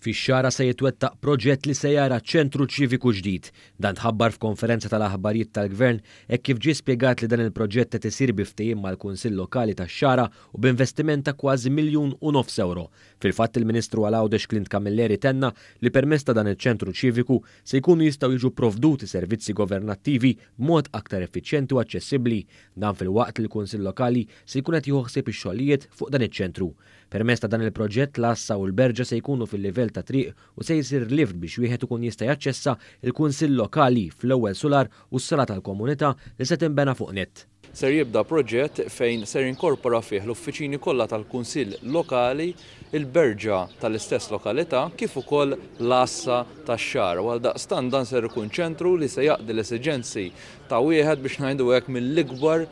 Fix-Xara se jitwettaq proġett li se jara ċentru ċiviku ġdid. Dan tħabbar f'konferenza tal-aħbarijiet tal-Gvern hekk kif ġie spjegat li dan il-proġett qed isir biftehim mal-Kunsill Lokali tax-Xara u b'investiment ta' kważi €1,500,000. Fil-fatt il-Ministru Għal-Għawdex Clint Camilleri tenna li permezz ta' dan iċ-ċentru ċiviku se jkunu jistgħu jiġu provduti servizzi governattivi b'mod aktar effiċjenti u aċċessibbli. Dan fil-waqt li l-Kunsill Lokali se jkun qed jieħu ħsieb ix-xogħlijiet fuq dan iċ-ċentru. Permezz ta' dan il-proġett l-Assa u l-Berġa se jkunu fil-livell ta' triq u se jsir lift biex wieħed ikun jista' jaċċessa il-Kunsill Lokali fl-ewwel solar u s-sala tal-komunità li se tinbena fuq nett. Ser jibda proġett fejn ser inkorpora fih l-uffiċini kollha tal-Kunsill Lokali, il-Berġa tal-istess lokalità kif ukoll l-Assa tax-Xara. Għaldaqstant dan ser ikun ċentru li se jaqdi l-esiġenzi ta' wieħed biex ngħidu hekk mill-ikbar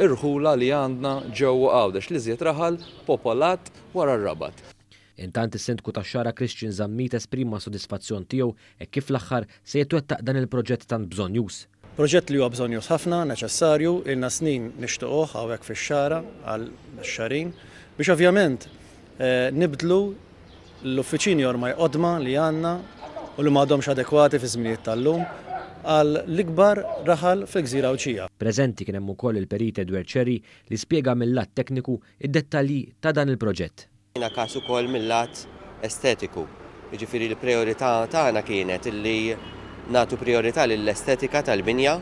irħula li għandna ġewwa Għawdex li żied raħal popolat wara r-Rabat. Intant is-Sindku tax-Xara Christian Zammit esprima sodisfazzjon tiegħu hekk kif l-aħħar se jitwettaq dan il-proġett tant bżonjuż. Proġett li huwa bżonjuż ħafna, neċessarju, ilna snin nixtiequh hawnhekk fix-Xara għal xarin biex ovvjament nibdlu l-uffiċini ormai qodma li għandna u li m'għadhomx adekwati fi żminijiet tal-lum għal l-ikbar raħal fil-Gżira Awċija. Preżenti kien hemm ukoll il-Perit Edward Cherry li spjega mill-lat tekniku id-dettalji ta' dan il-proġett. Jiena każ ukoll mill-lat estetiku. Jiġifieri l-prijorità tagħna kienet illi nagħtu priorità lill-estetika tal-binja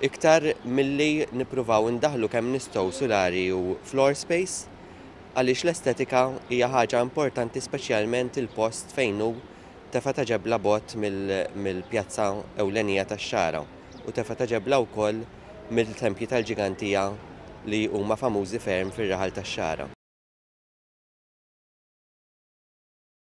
iktar milli nippruvaw indaħlu kemm nistgħu solari u floor space għaliex l-estetika hija ħaġa importanti speċjalment il-post fejn hu tefa' ta' ġebla bott mill-pjazza ewlenija tax-Xara u tefa' ta' ġebla wkoll mill-tempji tal-Ġigantija li huma famużi ferm fir-raħal tax-Xara.